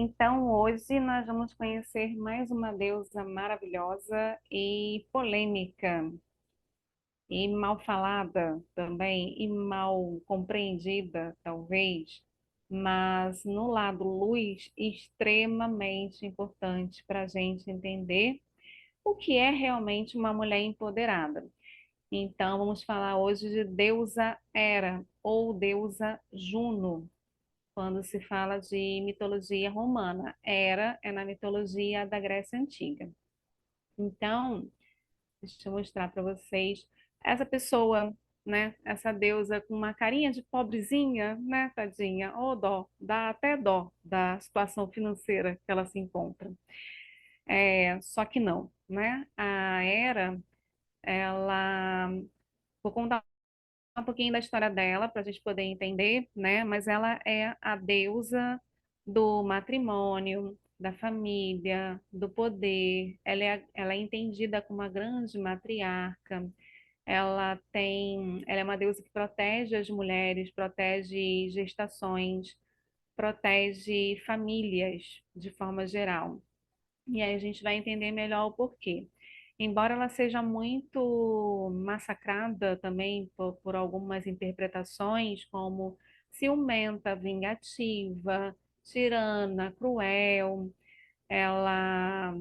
Então, hoje nós vamos conhecer mais uma deusa maravilhosa e polêmica, e mal falada também, e mal compreendida, talvez, mas no lado luz, extremamente importante para a gente entender o que é realmente uma mulher empoderada. Então, vamos falar hoje de deusa Hera, ou deusa Juno quando se fala de mitologia romana. Hera é na mitologia da Grécia Antiga. Então, deixa eu mostrar para vocês essa pessoa, né? Essa deusa com uma carinha de pobrezinha, né, tadinha? Oh, dó, dá até dó da situação financeira que ela se encontra. Só que não, né? A Hera, ela, vou contar um pouquinho da história dela para a gente poder entender, né? Mas ela é a deusa do matrimônio, da família, do poder. Ela é entendida como uma grande matriarca. Ela é uma deusa que protege as mulheres, protege gestações, protege famílias de forma geral. E aí a gente vai entender melhor o porquê. Embora ela seja muito massacrada também por algumas interpretações, como ciumenta, vingativa, tirana, cruel, ela,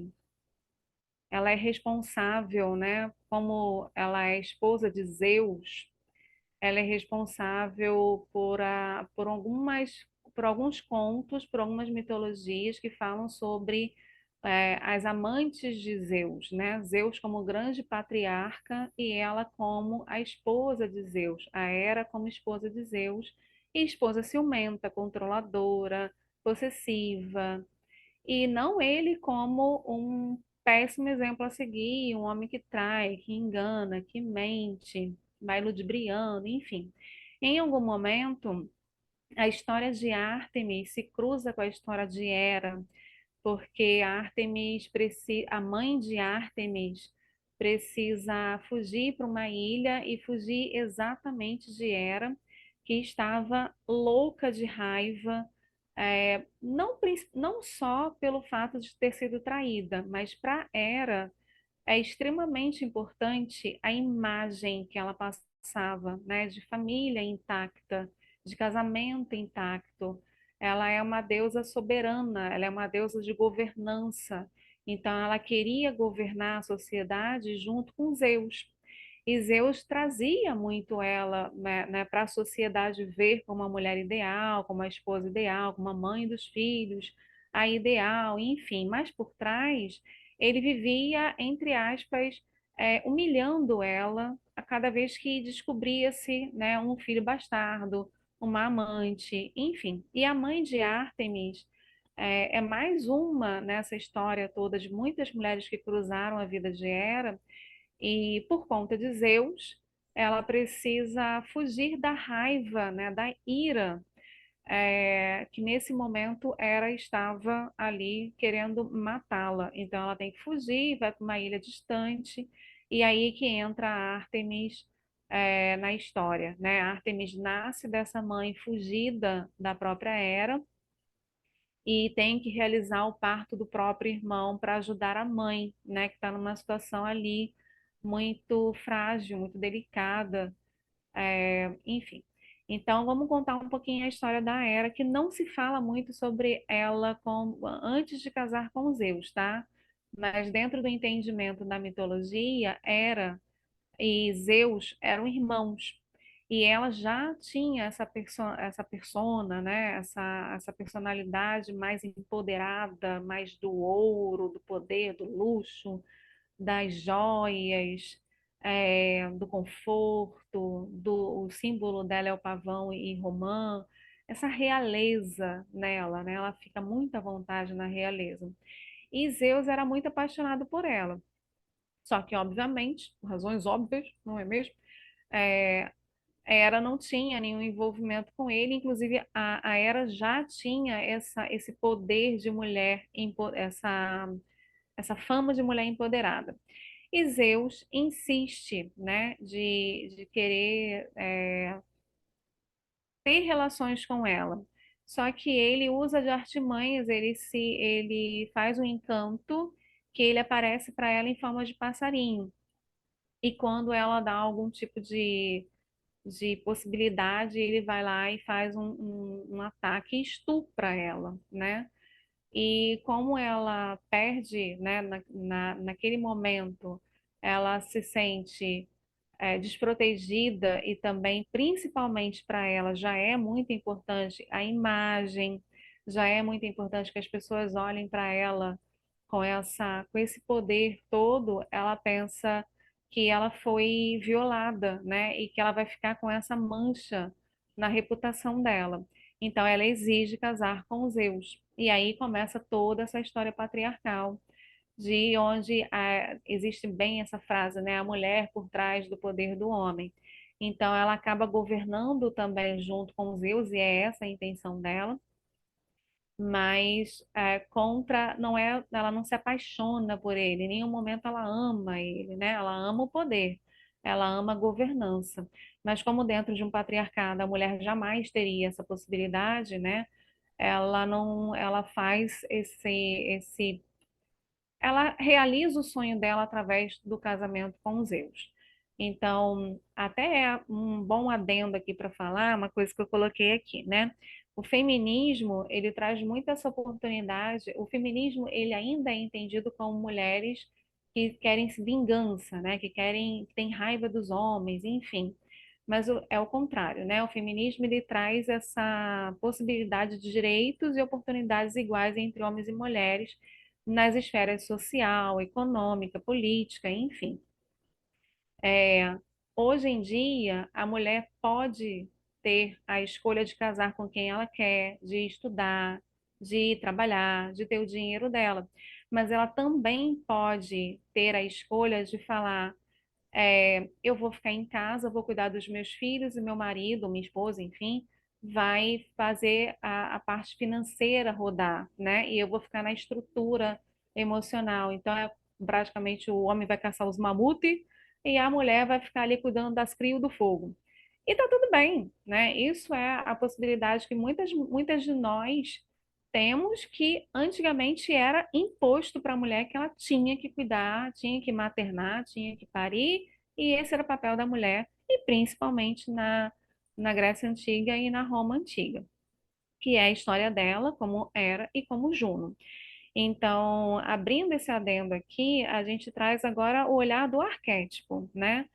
ela é responsável, né? Como ela é esposa de Zeus, ela é responsável por alguns contos, por algumas mitologias que falam sobre as amantes de Zeus, né? Zeus como grande patriarca e ela como a esposa de Zeus, a Hera como esposa de Zeus e esposa ciumenta, controladora, possessiva, e não ele como um péssimo exemplo a seguir, um homem que trai, que engana, que mente, vai ludibriando, enfim. Em algum momento, a história de Ártemis se cruza com a história de Hera, porque a mãe de Ártemis precisa fugir para uma ilha e fugir exatamente de Hera, que estava louca de raiva, não só pelo fato de ter sido traída, mas para Hera é extremamente importante a imagem que ela passava, né, de família intacta, de casamento intacto. Ela é uma deusa soberana, ela é uma deusa de governança. Então, ela queria governar a sociedade junto com Zeus. E Zeus trazia muito ela, né, para a sociedade ver como uma mulher ideal, como uma esposa ideal, como a mãe dos filhos, a ideal, enfim. Mas por trás, ele vivia, entre aspas, humilhando ela a cada vez que descobria-se, né, um filho bastardo, uma amante, enfim. E a mãe de Ártemis é mais uma nessa história toda de muitas mulheres que cruzaram a vida de Hera e por conta de Zeus, ela precisa fugir da raiva, né, da ira, que nesse momento Hera estava ali querendo matá-la. Então ela tem que fugir, vai para uma ilha distante, e aí que entra a Ártemis na história, né? A Ártemis nasce dessa mãe fugida da própria Hera e tem que realizar o parto do próprio irmão para ajudar a mãe, né, que está numa situação ali muito frágil, muito delicada, enfim. Então, vamos contar um pouquinho a história da Hera, que não se fala muito sobre ela antes de casar com Zeus, tá? Mas dentro do entendimento da mitologia, Hera e Zeus eram irmãos. E ela já tinha essa persona, né? Essa personalidade mais empoderada, mais do ouro, do poder, do luxo, das joias, do conforto, o símbolo dela é o pavão e romã, essa realeza nela, né? Ela fica muito à vontade na realeza. E Zeus era muito apaixonado por ela. Só que, obviamente, por razões óbvias, não é mesmo? É, a Hera não tinha nenhum envolvimento com ele, inclusive a Hera já tinha esse poder de mulher, essa fama de mulher empoderada. E Zeus insiste, né, de querer ter relações com ela. Só que ele usa de artimanhas, ele faz um encanto que ele aparece para ela em forma de passarinho. E quando ela dá algum tipo de possibilidade, ele vai lá e faz um ataque e estupra ela, né? E como ela perde, né, naquele momento, ela se sente desprotegida e também, principalmente para ela, já é muito importante a imagem, já é muito importante que as pessoas olhem para ela com esse poder todo, ela pensa que ela foi violada, né? E que ela vai ficar com essa mancha na reputação dela. Então, ela exige casar com Zeus. E aí começa toda essa história patriarcal de onde existe bem essa frase, né? A mulher por trás do poder do homem. Então, ela acaba governando também junto com Zeus, e é essa a intenção dela, mas não é, ela não se apaixona por ele, em nenhum momento ela ama ele, né? Ela ama o poder, ela ama a governança. Mas como dentro de um patriarcado a mulher jamais teria essa possibilidade, né? Ela não, ela faz ela realiza o sonho dela através do casamento com Zeus. Então, até é um bom adendo aqui para falar, uma coisa que eu coloquei aqui, né? O feminismo, ele traz muito essa oportunidade. O feminismo, ele ainda é entendido como mulheres que querem vingança, né? Que têm raiva dos homens, enfim. Mas é o contrário, né? O feminismo, ele traz essa possibilidade de direitos e oportunidades iguais entre homens e mulheres nas esferas social, econômica, política, enfim. É, hoje em dia, a mulher pode ter a escolha de casar com quem ela quer, de estudar, de trabalhar, de ter o dinheiro dela. Mas ela também pode ter a escolha de falar: eu vou ficar em casa, vou cuidar dos meus filhos e meu marido, minha esposa, enfim, vai fazer a parte financeira rodar, né? E eu vou ficar na estrutura emocional. Então, praticamente o homem vai caçar os mamutes e a mulher vai ficar ali cuidando das crias do fogo. E tá tudo bem, né? Isso é a possibilidade que muitas de nós temos, que antigamente era imposto para a mulher, que ela tinha que cuidar, tinha que maternar, tinha que parir, e esse era o papel da mulher, e principalmente na Grécia Antiga e na Roma Antiga, que é a história dela, como era e como Juno. Então, abrindo esse adendo aqui, a gente traz agora o olhar do arquétipo, né?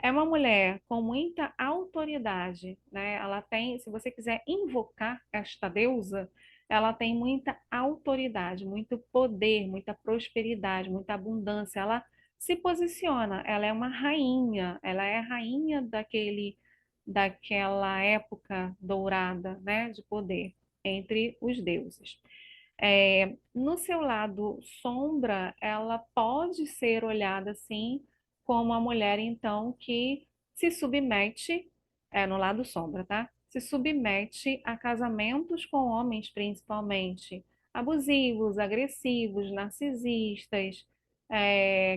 É uma mulher com muita autoridade, né? Ela tem, se você quiser invocar esta deusa, ela tem muita autoridade, muito poder, muita prosperidade, muita abundância. Ela se posiciona, ela é uma rainha, ela é a rainha daquela época dourada, né, de poder entre os deuses. No seu lado sombra, ela pode ser olhada assim como uma mulher, então, que se submete, no lado sombra, tá? Se submete a casamentos com homens, principalmente abusivos, agressivos, narcisistas,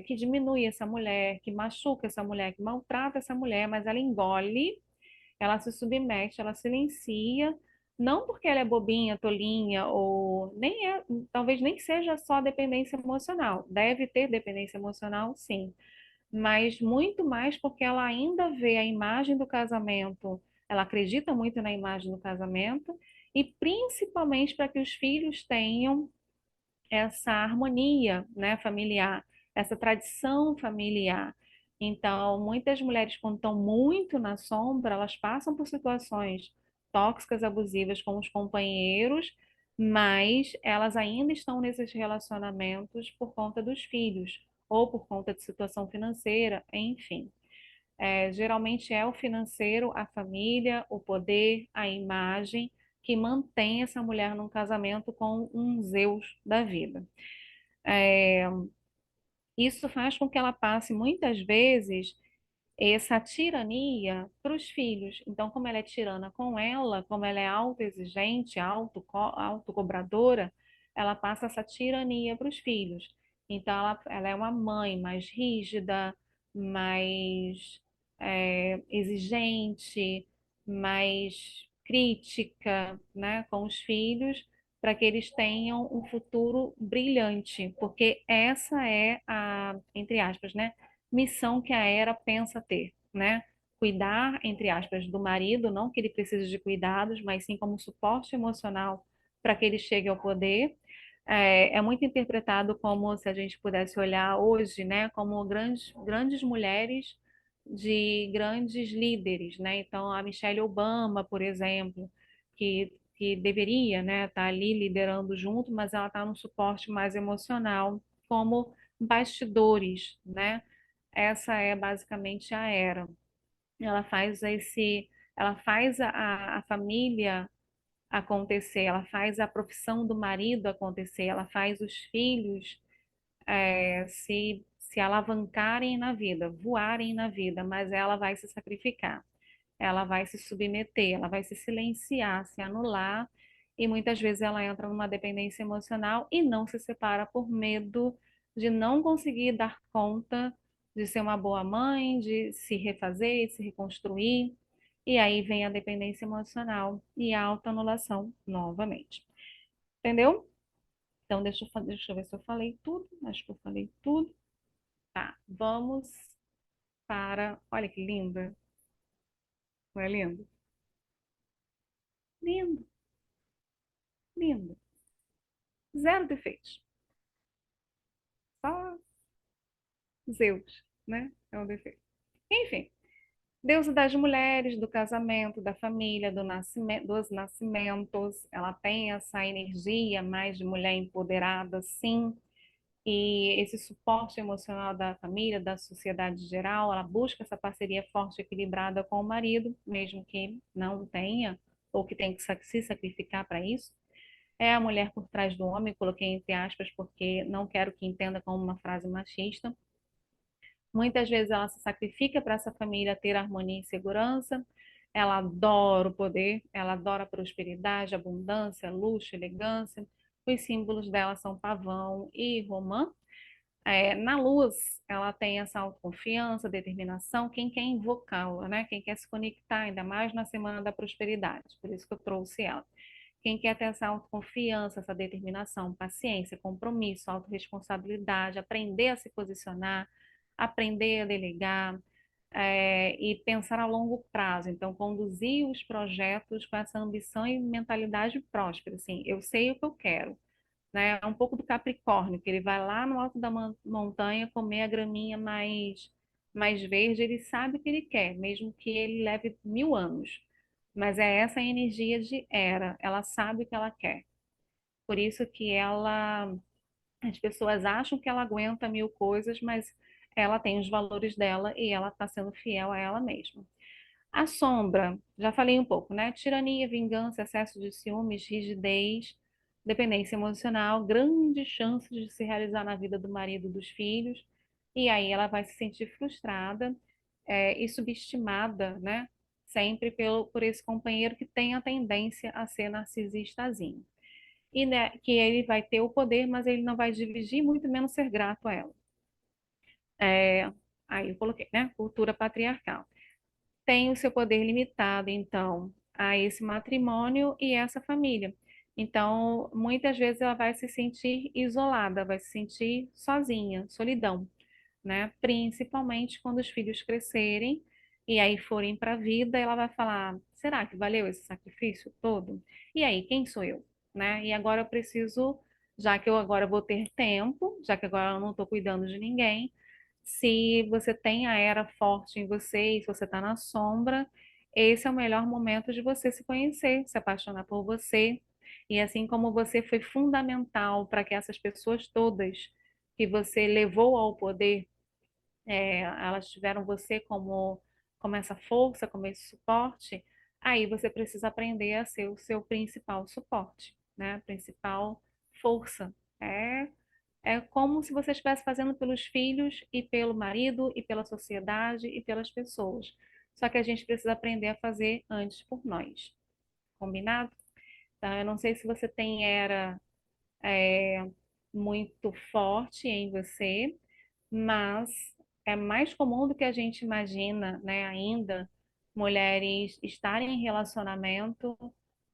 que diminui essa mulher, que machuca essa mulher, que maltrata essa mulher, mas ela engole, ela se submete, ela silencia, não porque ela é bobinha, tolinha, ou nem é, talvez nem seja só dependência emocional. Deve ter dependência emocional, sim, mas muito mais porque ela ainda vê a imagem do casamento, ela acredita muito na imagem do casamento, e principalmente para que os filhos tenham essa harmonia, né, familiar, essa tradição familiar. Então, muitas mulheres, quando estão muito na sombra, elas passam por situações tóxicas, abusivas com os companheiros, mas elas ainda estão nesses relacionamentos por conta dos filhos, ou por conta de situação financeira, enfim. Geralmente é o financeiro, a família, o poder, a imagem que mantém essa mulher num casamento com um Zeus da vida. É, Isso faz com que ela passe muitas vezes essa tirania para os filhos. Então, como ela é tirana com ela, como ela é autoexigente, autocobradora, ela passa essa tirania para os filhos. Então, ela é uma mãe mais rígida, mais exigente, mais. crítica, né, com os filhos, para que eles tenham um futuro brilhante, porque essa é a, entre aspas, né, missão que a Era pensa ter, né? Cuidar, entre aspas, do marido, não que ele precise de cuidados, mas sim como suporte emocional para que ele chegue ao poder. É muito interpretado como se a gente pudesse olhar hoje, né, como grandes mulheres de grandes líderes, né? Então, a Michelle Obama, por exemplo, que deveria, né, estar ali liderando junto, mas ela está num suporte mais emocional, como bastidores, né? Essa é basicamente a Era. Ela faz ela faz a família acontecer, ela faz a profissão do marido acontecer, ela faz os filhos se alavancarem na vida, voarem na vida, mas ela vai se sacrificar, ela vai se submeter, ela vai se silenciar, se anular, e muitas vezes ela entra numa dependência emocional e não se separa por medo de não conseguir dar conta de ser uma boa mãe, de se refazer, de se reconstruir, e aí vem a dependência emocional e a autoanulação novamente. Entendeu? Então, deixa eu ver se eu falei tudo. Acho que eu falei tudo. Tá, vamos para. Olha que linda. Não é lindo? Lindo, lindo. Zero defeitos. Só Zeus, né? É um defeito. Enfim, deusa das mulheres, do casamento, da família, do nascimento, dos nascimentos. Ela tem essa energia mais de mulher empoderada, sim. E esse suporte emocional da família, da sociedade geral, ela busca essa parceria forte e equilibrada com o marido, mesmo que não tenha ou que tenha que se sacrificar para isso. É a mulher por trás do homem, coloquei entre aspas, porque não quero que entenda como uma frase machista. Muitas vezes ela se sacrifica para essa família ter harmonia e segurança. Ela adora o poder, ela adora a prosperidade, abundância, luxo, elegância. Os símbolos dela são pavão e romã. Na luz, ela tem essa autoconfiança, determinação, quem quer invocá-la, né? Quem quer se conectar, ainda mais na Semana da Prosperidade, por isso que eu trouxe ela. Quem quer ter essa autoconfiança, essa determinação, paciência, compromisso, autorresponsabilidade, aprender a se posicionar, aprender a delegar, e pensar a longo prazo. Então, conduzir os projetos com essa ambição e mentalidade próspera. Assim, eu sei o que eu quero, né? É um pouco do Capricórnio, que ele vai lá no alto da montanha comer a graminha mais verde, ele sabe o que ele quer, mesmo que ele leve 1000 anos. Mas é essa energia de Era, ela sabe o que ela quer. Por isso que as pessoas acham que ela aguenta 1000 coisas, mas ela tem os valores dela e ela está sendo fiel a ela mesma. A sombra, já falei um pouco, né? Tirania, vingança, excesso de ciúmes, rigidez, dependência emocional, grandes chances de se realizar na vida do marido e dos filhos. E aí ela vai se sentir frustrada, e subestimada, né? Sempre por esse companheiro que tem a tendência a ser narcisistazinho. E né, que ele vai ter o poder, mas ele não vai dividir, muito menos ser grato a ela. É, aí eu coloquei, né? Cultura patriarcal tem o seu poder limitado, então, a esse matrimônio e essa família. Então, muitas vezes ela vai se sentir isolada, vai se sentir sozinha, solidão, né? Principalmente quando os filhos crescerem e aí forem para a vida, ela vai falar: será que valeu esse sacrifício todo? E aí, quem sou eu? Né? E agora eu preciso, já que eu agora vou ter tempo, já que agora eu não estou cuidando de ninguém, se você tem a era forte em você e se você está na sombra, esse é o melhor momento de você se conhecer, se apaixonar por você. E assim como você foi fundamental para que essas pessoas todas que você levou ao poder, elas tiveram você como essa força, como esse suporte, aí você precisa aprender a ser o seu principal suporte, né? Principal força. É como se você estivesse fazendo pelos filhos e pelo marido e pela sociedade e pelas pessoas. Só que a gente precisa aprender a fazer antes por nós. Combinado? Então, eu não sei se você tem era é, muito forte em você, mas é mais comum do que a gente imagina, né, ainda, mulheres estarem em relacionamento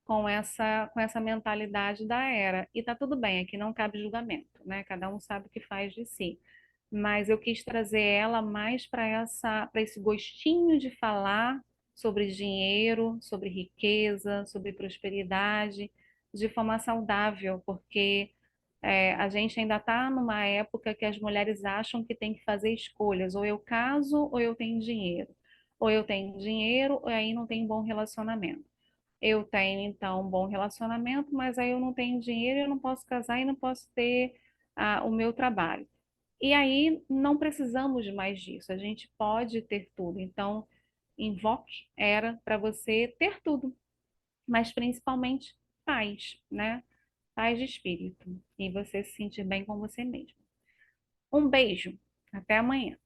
com essa mentalidade da era. E tá tudo bem, aqui não cabe julgamento, né? Cada um sabe o que faz de si. Mas eu quis trazer ela mais para esse gostinho de falar sobre dinheiro, sobre riqueza, sobre prosperidade, de forma saudável, porque a gente ainda está numa época que as mulheres acham que tem que fazer escolhas, ou eu caso ou eu tenho dinheiro. Ou eu tenho dinheiro, ou aí não tem bom relacionamento. Eu tenho, então, um bom relacionamento, mas aí eu não tenho dinheiro, eu não posso casar e não posso ter o meu trabalho. E aí não precisamos mais disso, a gente pode ter tudo. Então, Invoque era para você ter tudo, mas principalmente paz, né? Paz de espírito e você se sentir bem com você mesmo. Um beijo, até amanhã.